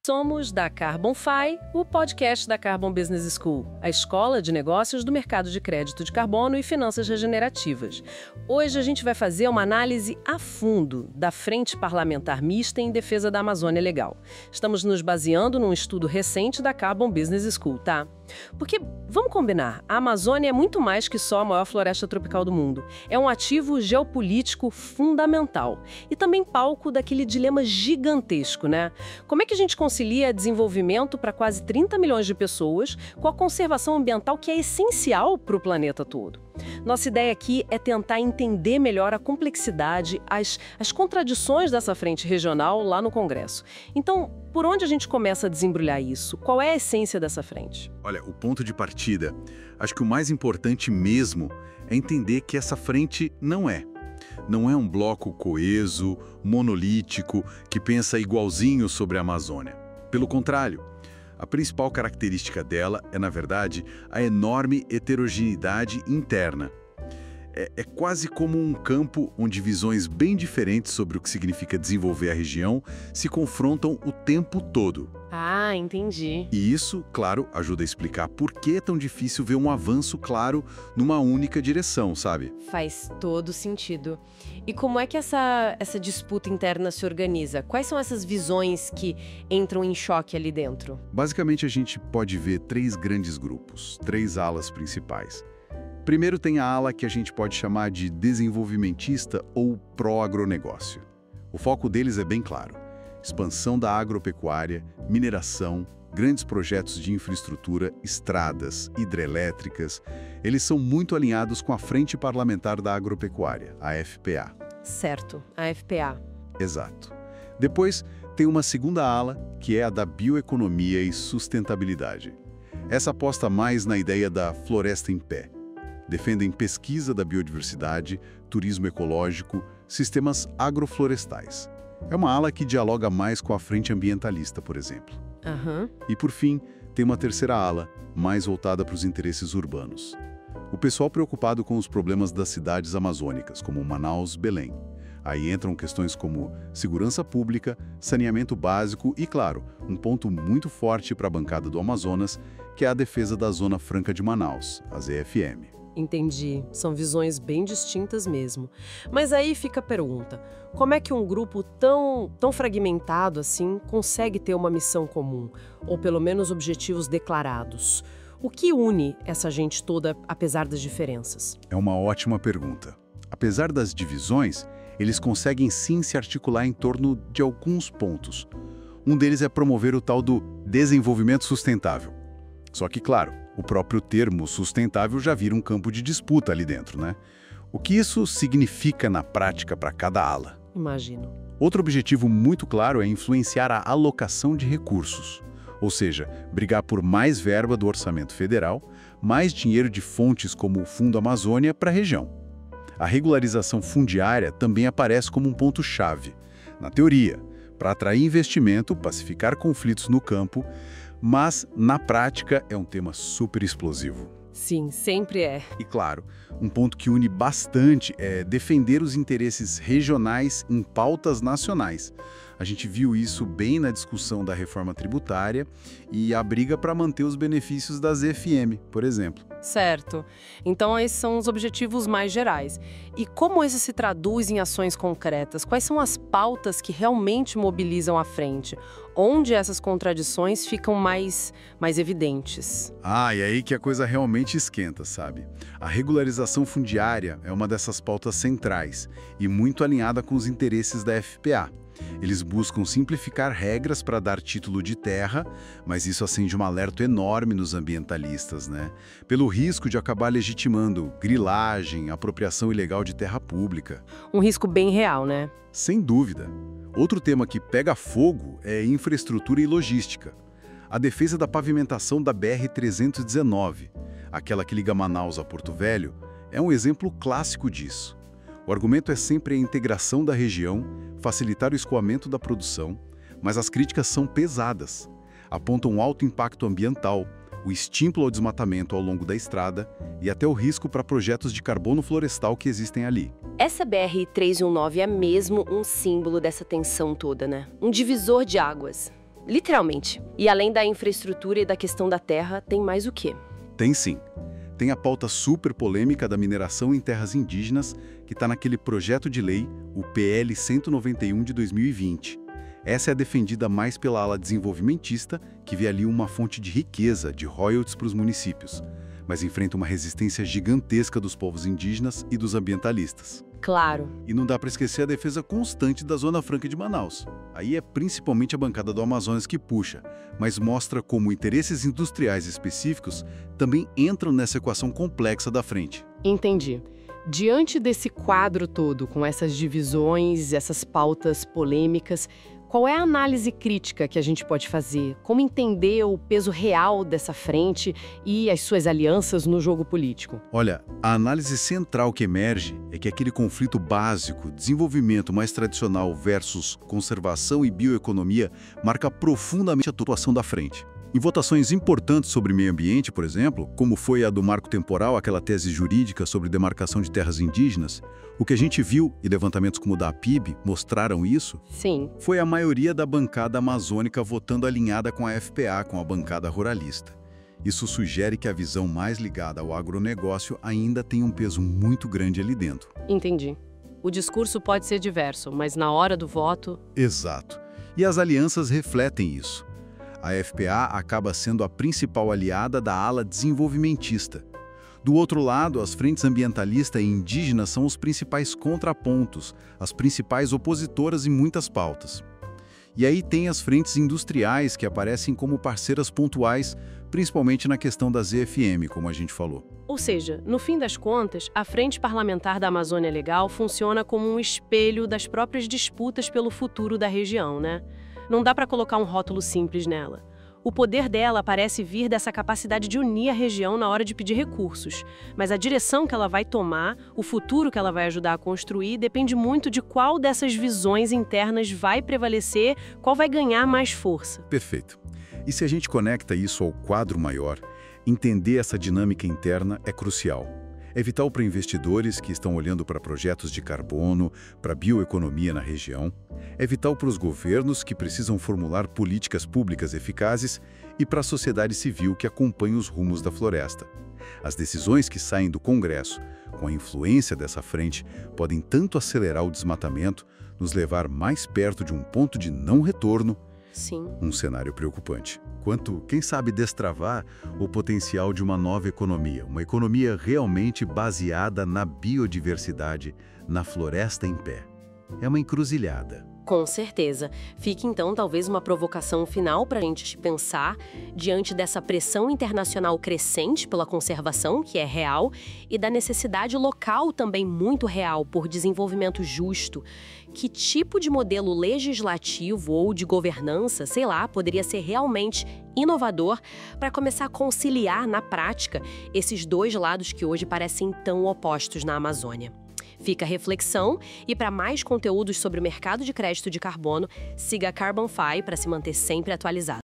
Somos da CarbonFi, o podcast da Carbon Business School, a escola de negócios do mercado de crédito de carbono e finanças regenerativas. Hoje a gente vai fazer uma análise a fundo da Frente Parlamentar Mista em Defesa da Amazônia Legal. Estamos nos baseando num estudo recente da Carbon Business School, tá? Porque, vamos combinar, a Amazônia é muito mais que só a maior floresta tropical do mundo. É um ativo geopolítico fundamental e também palco daquele dilema gigantesco, né? Como é que a gente concilia desenvolvimento para quase 30 milhões de pessoas com a conservação ambiental que é essencial para o planeta todo? Nossa ideia aqui é tentar entender melhor a complexidade, as contradições dessa frente regional lá no Congresso. Então, por onde a gente começa a desembrulhar isso? Qual é a essência dessa frente? Olha, o ponto de partida, acho que o mais importante mesmo é entender que essa frente não é um bloco coeso, monolítico, que pensa igualzinho sobre a Amazônia. Pelo contrário, a principal característica dela é, na verdade, a enorme heterogeneidade interna. É quase como um campo onde visões bem diferentes sobre o que significa desenvolver a região se confrontam o tempo todo. Ah, entendi. E isso, claro, ajuda a explicar por que é tão difícil ver um avanço claro numa única direção, sabe? Faz todo sentido. E como é que essa disputa interna se organiza? Quais são essas visões que entram em choque ali dentro? Basicamente, a gente pode ver três grandes grupos, três alas principais. Primeiro tem a ala que a gente pode chamar de desenvolvimentista ou pró-agronegócio. O foco deles é bem claro: expansão da agropecuária, mineração, grandes projetos de infraestrutura, estradas, hidrelétricas. Eles são muito alinhados com a Frente Parlamentar da Agropecuária, a FPA. Certo, a FPA. Exato. Depois tem uma segunda ala, que é a da bioeconomia e sustentabilidade. Essa aposta mais na ideia da floresta em pé. Defendem pesquisa da biodiversidade, turismo ecológico, sistemas agroflorestais. É uma ala que dialoga mais com a frente ambientalista, por exemplo. E, por fim, tem uma terceira ala, mais voltada para os interesses urbanos. O pessoal preocupado com os problemas das cidades amazônicas, como Manaus, Belém. Aí entram questões como segurança pública, saneamento básico e, claro, um ponto muito forte para a bancada do Amazonas, que é a defesa da Zona Franca de Manaus, a ZFM. Entendi. São visões bem distintas mesmo. Mas aí fica a pergunta: como é que um grupo tão fragmentado assim consegue ter uma missão comum? Ou pelo menos objetivos declarados? O que une essa gente toda, apesar das diferenças? É uma ótima pergunta. Apesar das divisões, eles conseguem sim se articular em torno de alguns pontos. Um deles é promover o tal do desenvolvimento sustentável. Só que, claro, o próprio termo sustentável já vira um campo de disputa ali dentro, né? O que isso significa na prática para cada ala? Imagino. Outro objetivo muito claro é influenciar a alocação de recursos. Ou seja, brigar por mais verba do orçamento federal, mais dinheiro de fontes como o Fundo Amazônia para a região. A regularização fundiária também aparece como um ponto-chave. Na teoria, para atrair investimento, pacificar conflitos no campo, mas, na prática, é um tema super explosivo. Sim, sempre é. E, claro, um ponto que une bastante é defender os interesses regionais em pautas nacionais. A gente viu isso bem na discussão da reforma tributária e a briga para manter os benefícios da ZFM, por exemplo. Certo. Então, esses são os objetivos mais gerais. E como isso se traduz em ações concretas? Quais são as pautas que realmente mobilizam a frente? Onde essas contradições ficam mais evidentes? E aí que a coisa realmente esquenta, sabe? A regularização fundiária é uma dessas pautas centrais e muito alinhada com os interesses da FPA. Eles buscam simplificar regras para dar título de terra, mas isso acende um alerta enorme nos ambientalistas, né? Pelo risco de acabar legitimando grilagem, apropriação ilegal de terra pública. Um risco bem real, né? Sem dúvida. Outro tema que pega fogo é infraestrutura e logística. A defesa da pavimentação da BR-319, aquela que liga Manaus a Porto Velho, é um exemplo clássico disso. O argumento é sempre a integração da região, facilitar o escoamento da produção, mas as críticas são pesadas. Apontam um alto impacto ambiental, o estímulo ao desmatamento ao longo da estrada e até o risco para projetos de carbono florestal que existem ali. Essa BR-319 é mesmo um símbolo dessa tensão toda, né? Um divisor de águas. Literalmente. E além da infraestrutura e da questão da terra, tem mais o quê? Tem sim. Tem a pauta super polêmica da mineração em terras indígenas, que está naquele projeto de lei, o PL 191 de 2020. Essa é defendida mais pela ala desenvolvimentista, que vê ali uma fonte de riqueza, de royalties para os municípios, mas enfrenta uma resistência gigantesca dos povos indígenas e dos ambientalistas. Claro. E não dá para esquecer a defesa constante da Zona Franca de Manaus. Aí é principalmente a bancada do Amazonas que puxa, mas mostra como interesses industriais específicos também entram nessa equação complexa da frente. Entendi. Diante desse quadro todo, com essas divisões, essas pautas polêmicas, qual é a análise crítica que a gente pode fazer? Como entender o peso real dessa frente e as suas alianças no jogo político? Olha, a análise central que emerge é que aquele conflito básico, desenvolvimento mais tradicional versus conservação e bioeconomia, marca profundamente a atuação da frente. Em votações importantes sobre meio ambiente, por exemplo, como foi a do marco temporal, aquela tese jurídica sobre demarcação de terras indígenas, o que a gente viu, e levantamentos como o da PIB mostraram isso, Sim. foi a maioria da bancada amazônica votando alinhada com a FPA, com a bancada ruralista. Isso sugere que a visão mais ligada ao agronegócio ainda tem um peso muito grande ali dentro. Entendi. O discurso pode ser diverso, mas na hora do voto... Exato. E as alianças refletem isso. A FPA acaba sendo a principal aliada da ala desenvolvimentista. Do outro lado, as frentes ambientalista e indígenas são os principais contrapontos, as principais opositoras em muitas pautas. E aí tem as frentes industriais que aparecem como parceiras pontuais, principalmente na questão da ZFM, como a gente falou. Ou seja, no fim das contas, a Frente Parlamentar da Amazônia Legal funciona como um espelho das próprias disputas pelo futuro da região, né? Não dá para colocar um rótulo simples nela. O poder dela parece vir dessa capacidade de unir a região na hora de pedir recursos. Mas a direção que ela vai tomar, o futuro que ela vai ajudar a construir, depende muito de qual dessas visões internas vai prevalecer, qual vai ganhar mais força. Perfeito. E se a gente conecta isso ao quadro maior, entender essa dinâmica interna é crucial. É vital para investidores que estão olhando para projetos de carbono, para bioeconomia na região. É vital para os governos que precisam formular políticas públicas eficazes e para a sociedade civil que acompanha os rumos da floresta. As decisões que saem do Congresso, com a influência dessa frente, podem tanto acelerar o desmatamento, nos levar mais perto de um ponto de não retorno, Sim. um cenário preocupante, quanto, quem sabe, destravar o potencial de uma nova economia, uma economia realmente baseada na biodiversidade, na floresta em pé. É uma encruzilhada. Com certeza. Fica então talvez uma provocação final para a gente pensar diante dessa pressão internacional crescente pela conservação, que é real, e da necessidade local também muito real por desenvolvimento justo. Que tipo de modelo legislativo ou de governança, sei lá, poderia ser realmente inovador para começar a conciliar na prática esses dois lados que hoje parecem tão opostos na Amazônia? Fica a reflexão e para mais conteúdos sobre o mercado de crédito de carbono, siga a Carbon Fi para se manter sempre atualizado.